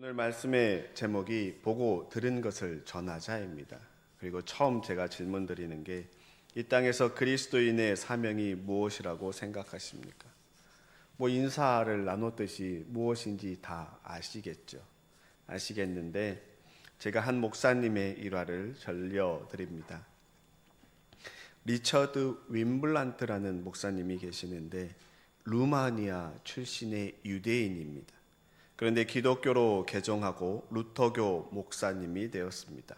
오늘 말씀의 제목이 보고 들은 것을 전하자입니다. 그리고 처음 제가 질문 드리는 게 이 땅에서 그리스도인의 사명이 무엇이라고 생각하십니까? 인사를 나눴듯이 무엇인지 다 아시겠는데 제가 한 목사님의 일화를 전려드립니다. 리처드 윈블란트라는 목사님이 계시는데 루마니아 출신의 유대인입니다. 그런데 기독교로 개종하고 루터교 목사님이 되었습니다.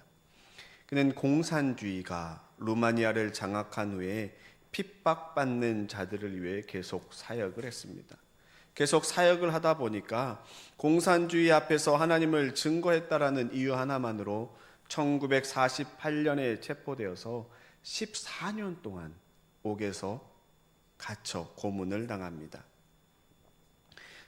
그는 공산주의가 루마니아를 장악한 후에 핍박받는 자들을 위해 계속 사역을 했습니다. 계속 사역을 하다 보니까 공산주의 앞에서 하나님을 증거했다라는 이유 하나만으로 1948년에 체포되어서 14년 동안 옥에서 갇혀 고문을 당합니다.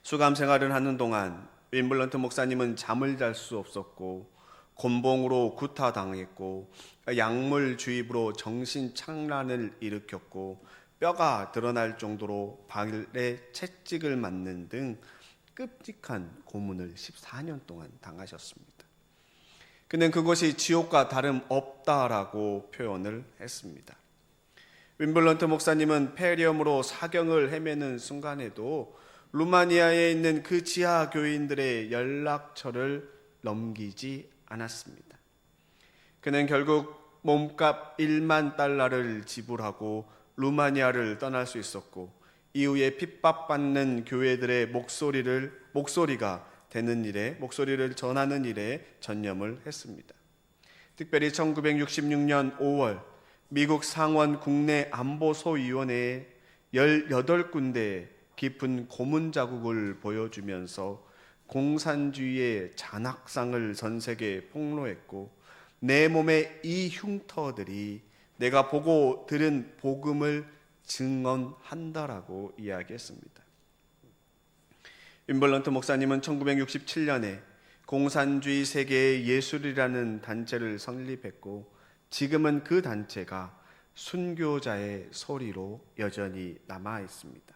수감 생활을 하는 동안 윈블런트 목사님은 잠을 잘 수 없었고 곤봉으로 구타당했고 약물 주입으로 정신착란을 일으켰고 뼈가 드러날 정도로 발에 채찍을 맞는 등 끔찍한 고문을 14년 동안 당하셨습니다. 그는 그것이 지옥과 다름없다라고 표현을 했습니다. 윈블런트 목사님은 폐렴으로 사경을 헤매는 순간에도 루마니아에 있는 그 지하 교인들의 연락처를 넘기지 않았습니다. 그는 결국 몸값 1만 달러를 지불하고 루마니아를 떠날 수 있었고 이후에 핍박받는 교회들의 목소리가 되는 일에 목소리를 전하는 일에 전념을 했습니다. 특별히 1966년 5월 미국 상원 국내 안보소위원회에 18군데의 깊은 고문 자국을 보여주면서 공산주의의 잔악상을 전 세계에 폭로했고 내 몸의 이 흉터들이 내가 보고 들은 복음을 증언한다라고 이야기했습니다. 윈블런트 목사님은 1967년에 공산주의 세계의 예술이라는 단체를 설립했고 지금은 그 단체가 순교자의 소리로 여전히 남아 있습니다.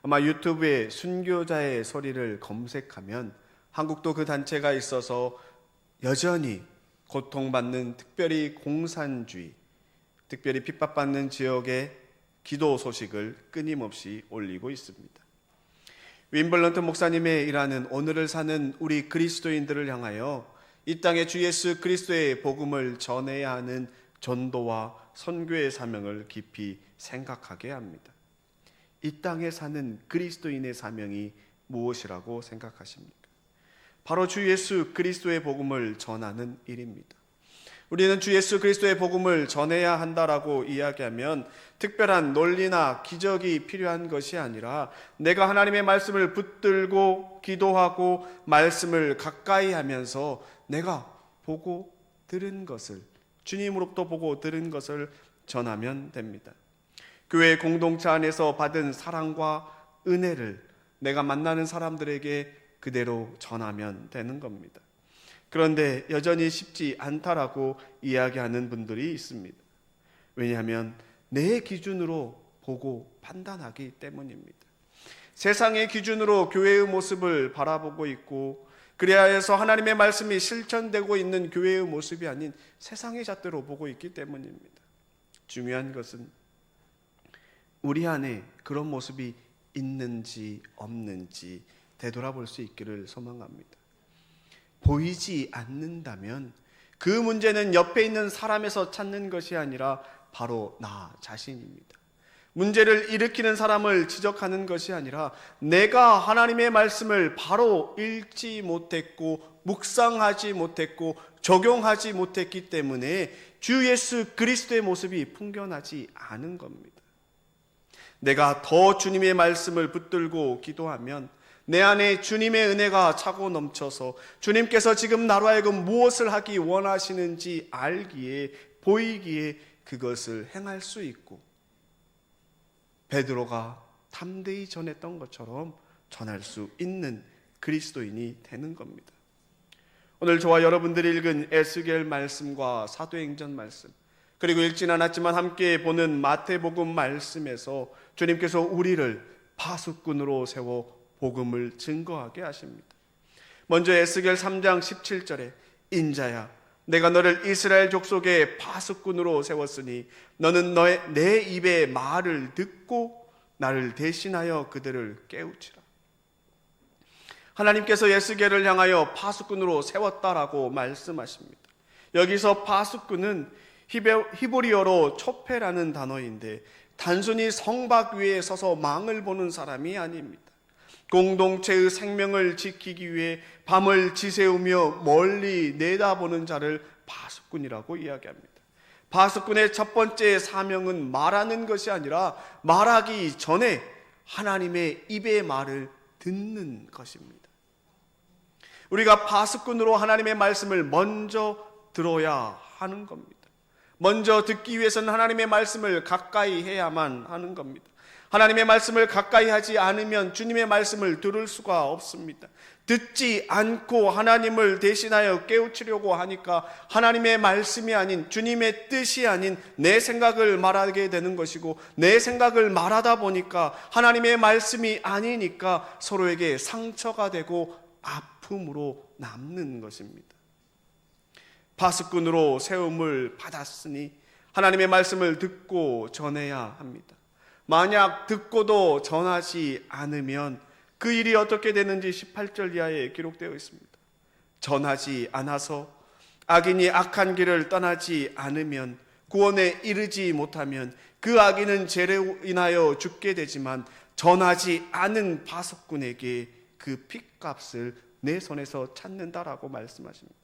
아마 유튜브에 순교자의 소리를 검색하면 한국도 그 단체가 있어서 여전히 고통받는 특별히 공산주의, 특별히 핍박받는 지역의 기도 소식을 끊임없이 올리고 있습니다. 윈블런트 목사님의 일하는 오늘을 사는 우리 그리스도인들을 향하여 이 땅에 주 예수 그리스도의 복음을 전해야 하는 전도와 선교의 사명을 깊이 생각하게 합니다. 이 땅에 사는 그리스도인의 사명이 무엇이라고 생각하십니까? 바로 주 예수 그리스도의 복음을 전하는 일입니다. 우리는 주 예수 그리스도의 복음을 전해야 한다라고 이야기하면 특별한 논리나 기적이 필요한 것이 아니라 내가 하나님의 말씀을 붙들고 기도하고 말씀을 가까이 하면서 내가 보고 들은 것을 주님으로부터 보고 들은 것을 전하면 됩니다. 교회 공동체 안에서 받은 사랑과 은혜를 내가 만나는 사람들에게 그대로 전하면 되는 겁니다. 그런데 여전히 쉽지 않다라고 이야기하는 분들이 있습니다. 왜냐하면 내 기준으로 보고 판단하기 때문입니다. 세상의 기준으로 교회의 모습을 바라보고 있고 그래야 해서 하나님의 말씀이 실천되고 있는 교회의 모습이 아닌 세상의 잣대로 보고 있기 때문입니다. 중요한 것은 우리 안에 그런 모습이 있는지 없는지 되돌아볼 수 있기를 소망합니다. 보이지 않는다면 그 문제는 옆에 있는 사람에서 찾는 것이 아니라 바로 나 자신입니다. 문제를 일으키는 사람을 지적하는 것이 아니라 내가 하나님의 말씀을 바로 읽지 못했고 묵상하지 못했고 적용하지 못했기 때문에 주 예수 그리스도의 모습이 풍겨나지 않은 겁니다. 내가 더 주님의 말씀을 붙들고 기도하면 내 안에 주님의 은혜가 차고 넘쳐서 주님께서 지금 나로 하여금 무엇을 하기 원하시는지 알기에 보이기에 그것을 행할 수 있고 베드로가 담대히 전했던 것처럼 전할 수 있는 그리스도인이 되는 겁니다. 오늘 저와 여러분들이 읽은 에스겔 말씀과 사도행전 말씀 그리고 읽진 않았지만 함께 보는 마태복음 말씀에서 주님께서 우리를 파수꾼으로 세워 복음을 증거하게 하십니다. 먼저 에스겔 3장 17절에 인자야 내가 너를 이스라엘 족속의 파수꾼으로 세웠으니 너는 내 입의 말을 듣고 나를 대신하여 그들을 깨우치라. 하나님께서 에스겔을 향하여 파수꾼으로 세웠다라고 말씀하십니다. 여기서 파수꾼은 히브리어로 초페라는 단어인데 단순히 성박 위에 서서 망을 보는 사람이 아닙니다. 공동체의 생명을 지키기 위해 밤을 지새우며 멀리 내다보는 자를 파수꾼이라고 이야기합니다. 파수꾼의 첫 번째 사명은 말하는 것이 아니라 말하기 전에 하나님의 입의 말을 듣는 것입니다. 우리가 파수꾼으로 하나님의 말씀을 먼저 들어야 하는 겁니다. 먼저 듣기 위해서는 하나님의 말씀을 가까이 해야만 하는 겁니다. 하나님의 말씀을 가까이 하지 않으면 주님의 말씀을 들을 수가 없습니다. 듣지 않고 하나님을 대신하여 깨우치려고 하니까 하나님의 말씀이 아닌 주님의 뜻이 아닌 내 생각을 말하게 되는 것이고 내 생각을 말하다 보니까 하나님의 말씀이 아니니까 서로에게 상처가 되고 아픔으로 남는 것입니다. 파수꾼으로 세움을 받았으니 하나님의 말씀을 듣고 전해야 합니다. 만약 듣고도 전하지 않으면 그 일이 어떻게 되는지 18절 이하에 기록되어 있습니다. 전하지 않아서 악인이 악한 길을 떠나지 않으면 구원에 이르지 못하면 그 악인은 죄로 인하여 죽게 되지만 전하지 않은 파수꾼에게 그 핏값을 내 손에서 찾는다라고 말씀하십니다.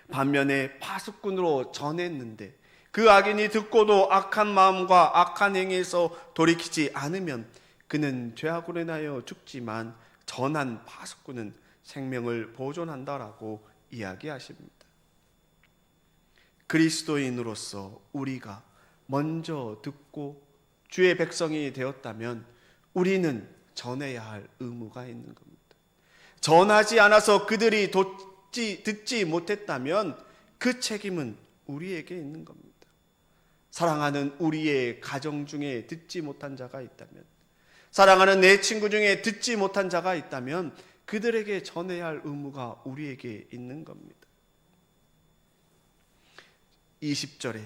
반면에 파수꾼으로 전했는데 그 악인이 듣고도 악한 마음과 악한 행위에서 돌이키지 않으면 그는 죄악으로 인하여 죽지만 전한 파수꾼은 생명을 보존한다라고 이야기하십니다. 그리스도인으로서 우리가 먼저 듣고 주의 백성이 되었다면 우리는 전해야 할 의무가 있는 겁니다. 전하지 않아서 그들이 듣지 못했다면 그 책임은 우리에게 있는 겁니다. 사랑하는 우리의 가정 중에 듣지 못한 자가 있다면, 사랑하는 내 친구 중에 듣지 못한 자가 있다면 그들에게 전해야 할 의무가 우리에게 있는 겁니다. 20절에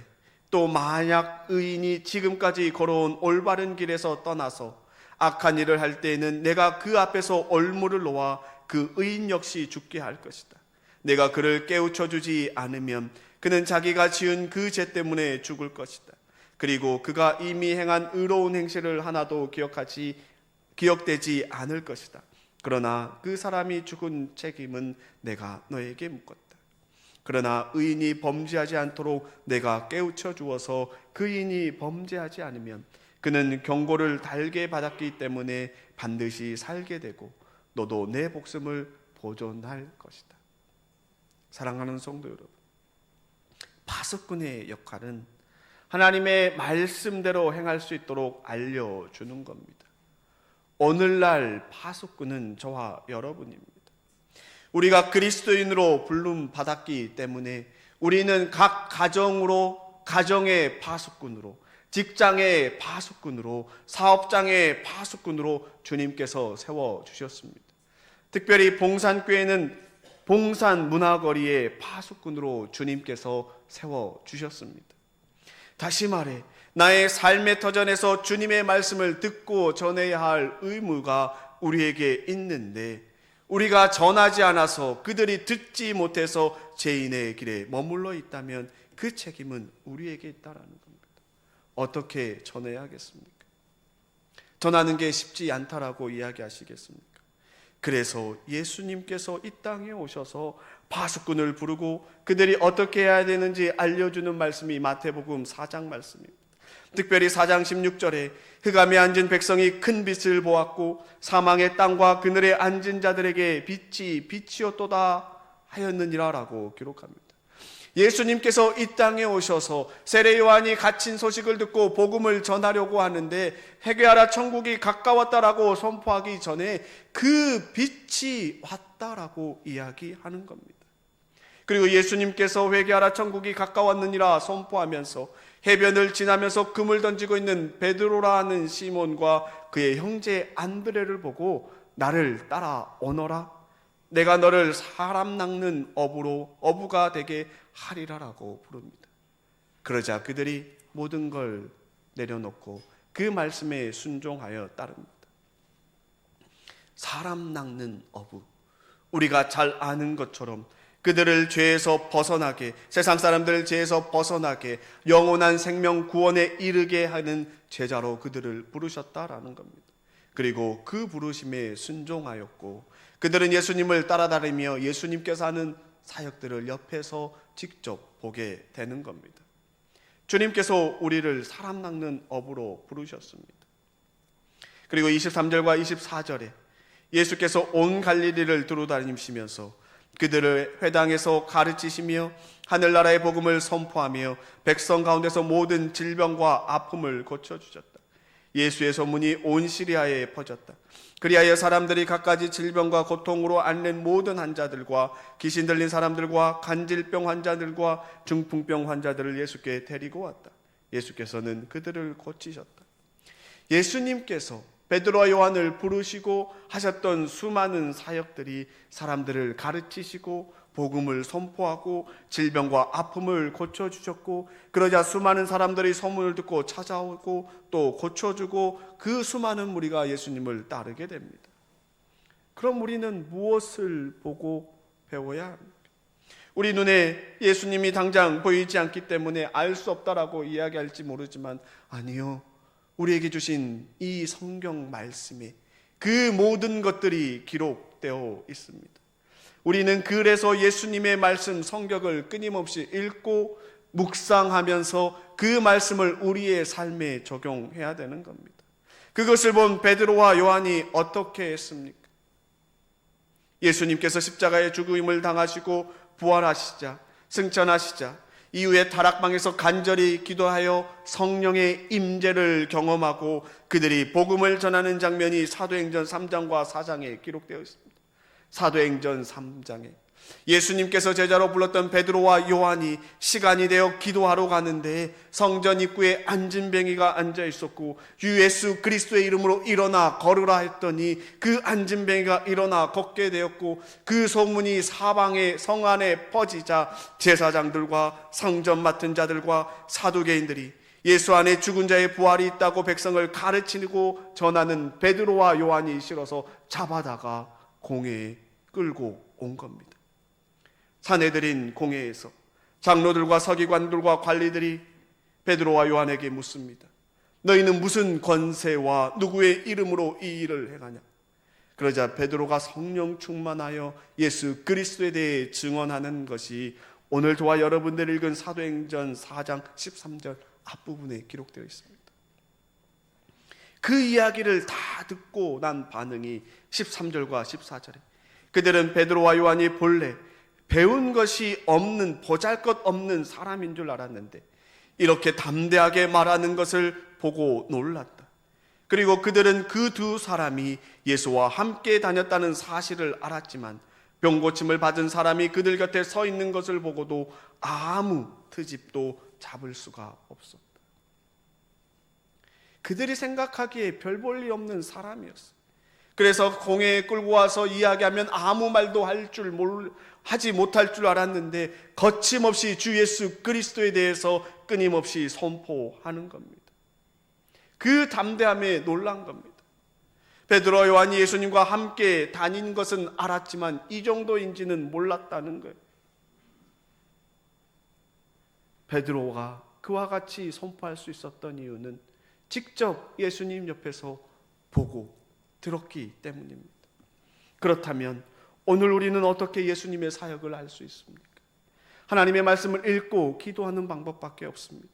또 만약 의인이 지금까지 걸어온 올바른 길에서 떠나서 악한 일을 할 때에는 내가 그 앞에서 올무를 놓아 그 의인 역시 죽게 할 것이다. 내가 그를 깨우쳐 주지 않으면 그는 자기가 지은 그 죄 때문에 죽을 것이다. 그리고 그가 이미 행한 의로운 행실을 하나도 기억되지 않을 것이다. 그러나 그 사람이 죽은 책임은 내가 너에게 묻겠다. 그러나 의인이 범죄하지 않도록 내가 깨우쳐 주어서 그 의인이 범죄하지 않으면 그는 경고를 달게 받았기 때문에 반드시 살게 되고 너도 내 목숨을 보존할 것이다. 사랑하는 성도 여러분, 파수꾼의 역할은 하나님의 말씀대로 행할 수 있도록 알려주는 겁니다. 오늘날 파수꾼은 저와 여러분입니다. 우리가 그리스도인으로 부름 받았기 때문에 우리는 각 가정의 파수꾼으로, 직장의 파수꾼으로, 사업장의 파수꾼으로 주님께서 세워주셨습니다. 특별히 봉산교회는 봉산문화거리의 파수꾼으로 주님께서 세워주셨습니다. 다시 말해 나의 삶의 터전에서 주님의 말씀을 듣고 전해야 할 의무가 우리에게 있는데 우리가 전하지 않아서 그들이 듣지 못해서 죄인의 길에 머물러 있다면 그 책임은 우리에게 있다라는 겁니다. 어떻게 전해야 하겠습니까? 전하는 게 쉽지 않다라고 이야기하시겠습니까? 그래서 예수님께서 이 땅에 오셔서 파수꾼을 부르고 그들이 어떻게 해야 되는지 알려주는 말씀이 마태복음 4장 말씀입니다. 특별히 4장 16절에 흑암에 앉은 백성이 큰 빛을 보았고 사망의 땅과 그늘에 앉은 자들에게 빛이 빛이었도다 하였느니라 라고 기록합니다. 예수님께서 이 땅에 오셔서 세례 요한이 갇힌 소식을 듣고 복음을 전하려고 하는데 회개하라 천국이 가까웠다라고 선포하기 전에 그 빛이 왔다라고 이야기하는 겁니다. 그리고 예수님께서 회개하라 천국이 가까웠느니라 선포하면서 해변을 지나면서 금을 던지고 있는 베드로라 하는 시몬과 그의 형제 안드레를 보고 나를 따라오너라, 내가 너를 사람 낚는 어부가 되게 하리라라고 부릅니다. 그러자 그들이 모든 걸 내려놓고 그 말씀에 순종하여 따릅니다. 사람 낚는 어부, 우리가 잘 아는 것처럼 그들을 죄에서 벗어나게, 세상 사람들을 죄에서 벗어나게, 영원한 생명 구원에 이르게 하는 제자로 그들을 부르셨다라는 겁니다. 그리고 그 부르심에 순종하였고 그들은 예수님을 따라다니며 예수님께서 하는 사역들을 옆에서 직접 보게 되는 겁니다. 주님께서 우리를 사람 낚는 어부로 부르셨습니다. 그리고 23절과 24절에 예수께서 온 갈릴리를 두루다니시면서 그들을 회당에서 가르치시며 하늘나라의 복음을 선포하며 백성 가운데서 모든 질병과 아픔을 고쳐주셨다. 예수의 소문이 온 시리아에 퍼졌다. 그리하여 사람들이 갖가지 질병과 고통으로 앓는 모든 환자들과 귀신 들린 사람들과 간질병 환자들과 중풍병 환자들을 예수께 데리고 왔다. 예수께서는 그들을 고치셨다. 예수님께서 베드로와 요한을 부르시고 하셨던 수많은 사역들이 사람들을 가르치시고 복음을 선포하고 질병과 아픔을 고쳐주셨고, 그러자 수많은 사람들이 소문을 듣고 찾아오고 또 고쳐주고 그 수많은 무리가 예수님을 따르게 됩니다. 그럼 우리는 무엇을 보고 배워야 합니까? 우리 눈에 예수님이 당장 보이지 않기 때문에 알 수 없다라고 이야기할지 모르지만, 아니요, 우리에게 주신 이 성경 말씀에 그 모든 것들이 기록되어 있습니다. 우리는 그래서 예수님의 말씀 성경을 끊임없이 읽고 묵상하면서 그 말씀을 우리의 삶에 적용해야 되는 겁니다. 그것을 본 베드로와 요한이 어떻게 했습니까? 예수님께서 십자가의 죽음을 당하시고 부활하시자, 승천하시자 이후에 다락방에서 간절히 기도하여 성령의 임재를 경험하고 그들이 복음을 전하는 장면이 사도행전 3장과 4장에 기록되어 있습니다. 사도행전 3장에 예수님께서 제자로 불렀던 베드로와 요한이 시간이 되어 기도하러 가는데 성전 입구에 안진뱅이가 앉아 있었고 주 예수 그리스도의 이름으로 일어나 걸으라 했더니 그 안진뱅이가 일어나 걷게 되었고, 그 소문이 사방에 성 안에 퍼지자 제사장들과 성전 맡은 자들과 사두개인들이 예수 안에 죽은 자의 부활이 있다고 백성을 가르치고 전하는 베드로와 요한이 실어서 잡아다가 공회에 끌고 온 겁니다. 사내들인 공회에서 장로들과 서기관들과 관리들이 베드로와 요한에게 묻습니다. 너희는 무슨 권세와 누구의 이름으로 이 일을 행하냐? 그러자 베드로가 성령 충만하여 예수 그리스도에 대해 증언하는 것이 오늘 저와 여러분들이 읽은 사도행전 4장 13절 앞부분에 기록되어 있습니다. 그 이야기를 다 듣고 난 반응이 13절과 14절에 그들은 베드로와 요한이 본래 배운 것이 없는 보잘것없는 사람인 줄 알았는데 이렇게 담대하게 말하는 것을 보고 놀랐다. 그리고 그들은 그 두 사람이 예수와 함께 다녔다는 사실을 알았지만 병고침을 받은 사람이 그들 곁에 서 있는 것을 보고도 아무 트집도 잡을 수가 없었다. 그들이 생각하기에 별 볼 일 없는 사람이었어. 그래서 공회에 끌고 와서 이야기하면 아무 말도 하지 못할 줄 알았는데 거침없이 주 예수 그리스도에 대해서 끊임없이 선포하는 겁니다. 그 담대함에 놀란 겁니다. 베드로와 요한이 예수님과 함께 다닌 것은 알았지만 이 정도인지는 몰랐다는 거예요. 베드로가 그와 같이 선포할 수 있었던 이유는 직접 예수님 옆에서 보고 들었기 때문입니다. 그렇다면 오늘 우리는 어떻게 예수님의 사역을 할 수 있습니까? 하나님의 말씀을 읽고 기도하는 방법밖에 없습니다.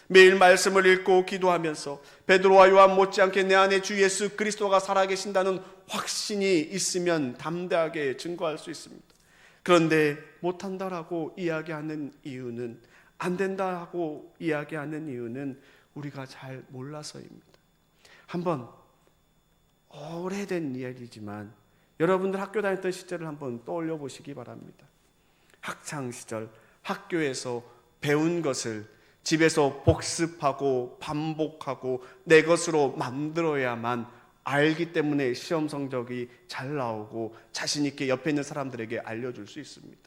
매일 말씀을 읽고 기도하면서 베드로와 요한 못지않게 내 안에 주 예수 그리스도가 살아계신다는 확신이 있으면 담대하게 증거할 수 있습니다. 그런데 못한다라고 이야기하는 이유는, 안 된다고 이야기하는 이유는 우리가 잘 몰라서입니다. 한번 오래된 이야기지만 여러분들 학교 다녔던 시절을 한번 떠올려 보시기 바랍니다. 학창시절 학교에서 배운 것을 집에서 복습하고 반복하고 내 것으로 만들어야만 알기 때문에 시험 성적이 잘 나오고 자신 있게 옆에 있는 사람들에게 알려줄 수 있습니다.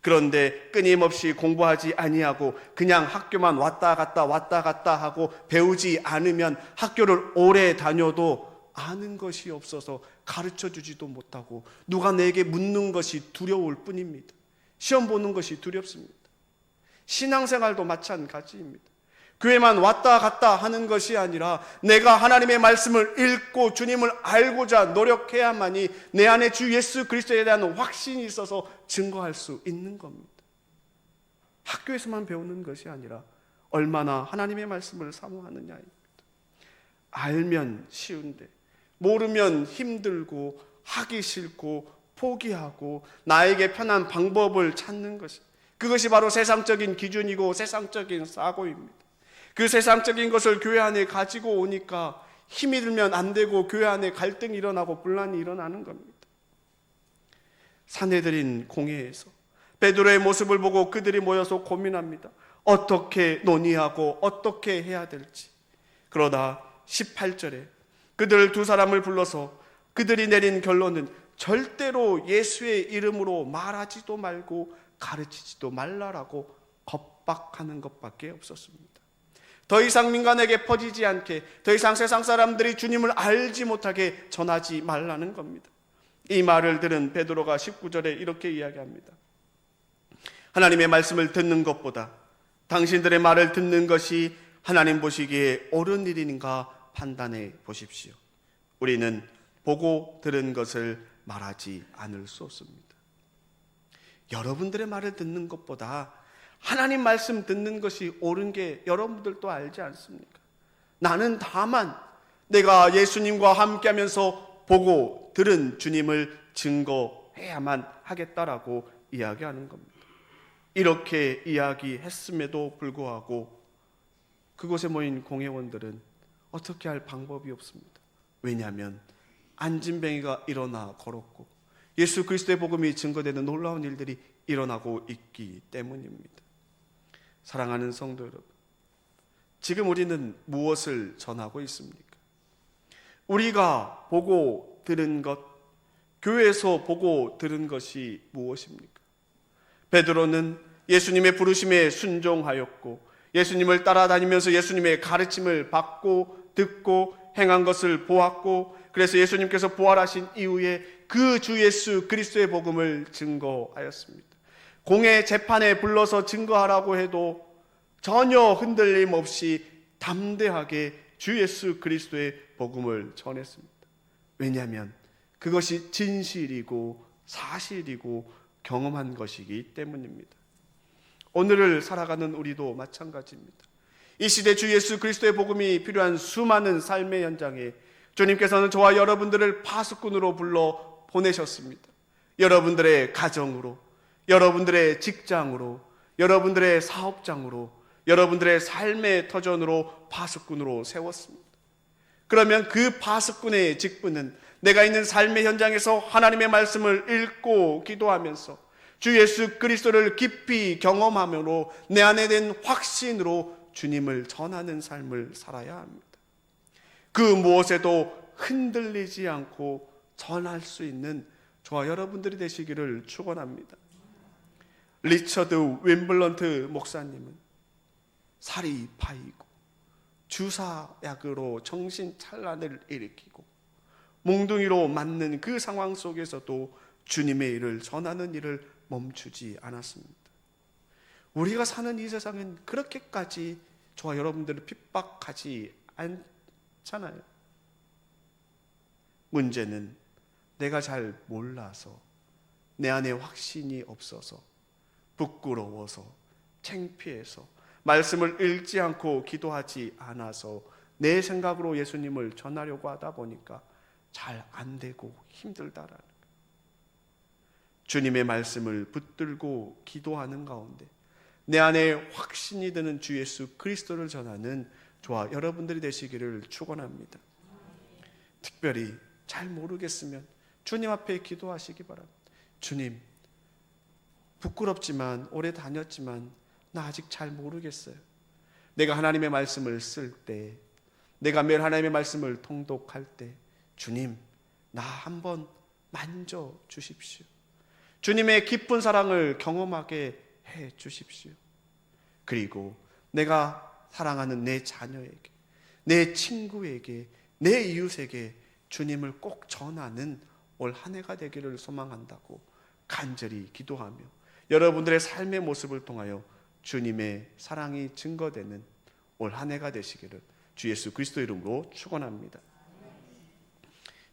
그런데 끊임없이 공부하지 아니하고 그냥 학교만 왔다 갔다 하고 배우지 않으면 학교를 오래 다녀도 아는 것이 없어서 가르쳐주지도 못하고 누가 내게 묻는 것이 두려울 뿐입니다. 시험 보는 것이 두렵습니다. 신앙생활도 마찬가지입니다. 교회만 왔다 갔다 하는 것이 아니라 내가 하나님의 말씀을 읽고 주님을 알고자 노력해야만이 내 안에 주 예수 그리스도에 대한 확신이 있어서 증거할 수 있는 겁니다. 학교에서만 배우는 것이 아니라 얼마나 하나님의 말씀을 사모하느냐입니다. 알면 쉬운데 모르면 힘들고 하기 싫고 포기하고 나에게 편한 방법을 찾는 것이, 그것이 바로 세상적인 기준이고 세상적인 사고입니다. 그 세상적인 것을 교회 안에 가지고 오니까 힘이 들면 안 되고 교회 안에 갈등이 일어나고 분란이 일어나는 겁니다. 사내들인 공회에서 베드로의 모습을 보고 그들이 모여서 고민합니다. 어떻게 논의하고 어떻게 해야 될지. 그러다 18절에 그들 두 사람을 불러서 그들이 내린 결론은 절대로 예수의 이름으로 말하지도 말고 가르치지도 말라라고 겁박하는 것밖에 없었습니다. 더 이상 민간에게 퍼지지 않게, 더 이상 세상 사람들이 주님을 알지 못하게 전하지 말라는 겁니다. 이 말을 들은 베드로가 19절에 이렇게 이야기합니다. 하나님의 말씀을 듣는 것보다 당신들의 말을 듣는 것이 하나님 보시기에 옳은 일인가 판단해 보십시오. 우리는 보고 들은 것을 말하지 않을 수 없습니다. 여러분들의 말을 듣는 것보다 하나님 말씀 듣는 것이 옳은 게 여러분들도 알지 않습니까? 나는 다만 내가 예수님과 함께하면서 보고 들은 주님을 증거해야만 하겠다라고 이야기하는 겁니다. 이렇게 이야기했음에도 불구하고 그곳에 모인 공회원들은 어떻게 할 방법이 없습니다. 왜냐하면 안진뱅이가 일어나 걸었고 예수 그리스도의 복음이 증거되는 놀라운 일들이 일어나고 있기 때문입니다. 사랑하는 성도 여러분, 지금 우리는 무엇을 전하고 있습니까? 우리가 보고 들은 것, 교회에서 보고 들은 것이 무엇입니까? 베드로는 예수님의 부르심에 순종하였고 예수님을 따라다니면서 예수님의 가르침을 받고 듣고 행한 것을 보았고, 그래서 예수님께서 부활하신 이후에 그 주 예수 그리스도의 복음을 증거하였습니다. 공회 재판에 불러서 증거하라고 해도 전혀 흔들림 없이 담대하게 주 예수 그리스도의 복음을 전했습니다. 왜냐하면 그것이 진실이고 사실이고 경험한 것이기 때문입니다. 오늘을 살아가는 우리도 마찬가지입니다. 이 시대 주 예수 그리스도의 복음이 필요한 수많은 삶의 현장에 주님께서는 저와 여러분들을 파수꾼으로 불러 보내셨습니다. 여러분들의 가정으로, 여러분들의 직장으로, 여러분들의 사업장으로, 여러분들의 삶의 터전으로 파수꾼으로 세웠습니다. 그러면 그 파수꾼의 직분은 내가 있는 삶의 현장에서 하나님의 말씀을 읽고 기도하면서 주 예수 그리스도를 깊이 경험함으로 내 안에 된 확신으로 주님을 전하는 삶을 살아야 합니다. 그 무엇에도 흔들리지 않고 전할 수 있는 저와 여러분들이 되시기를 축원합니다. 리처드 윈블런트 목사님은 살이 파이고 주사약으로 정신찬란을 일으키고 몽둥이로 맞는 그 상황 속에서도 주님의 일을 전하는 일을 멈추지 않았습니다. 우리가 사는 이 세상은 그렇게까지 저와 여러분들을 핍박하지 않잖아요. 문제는 내가 잘 몰라서, 내 안에 확신이 없어서, 부끄러워서, 창피해서, 말씀을 읽지 않고 기도하지 않아서 내 생각으로 예수님을 전하려고 하다 보니까 잘 안 되고 힘들다라는 거예요. 주님의 말씀을 붙들고 기도하는 가운데 내 안에 확신이 드는 주 예수 그리스도를 전하는 저와 여러분들이 되시기를 축원합니다. 특별히 잘 모르겠으면 주님 앞에 기도하시기 바랍니다. 주님, 부끄럽지만 오래 다녔지만 나 아직 잘 모르겠어요. 내가 하나님의 말씀을 쓸 때, 내가 매일 하나님의 말씀을 통독할 때 주님, 나 한번 만져 주십시오. 주님의 기쁜 사랑을 경험하게 해 주십시오. 그리고 내가 사랑하는 내 자녀에게, 내 친구에게, 내 이웃에게 주님을 꼭 전하는 올 한 해가 되기를 소망한다고 간절히 기도하며 여러분들의 삶의 모습을 통하여 주님의 사랑이 증거되는 올 한 해가 되시기를 주 예수 그리스도 이름으로 축원합니다.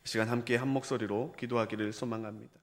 이 시간 함께 한 목소리로 기도하기를 소망합니다.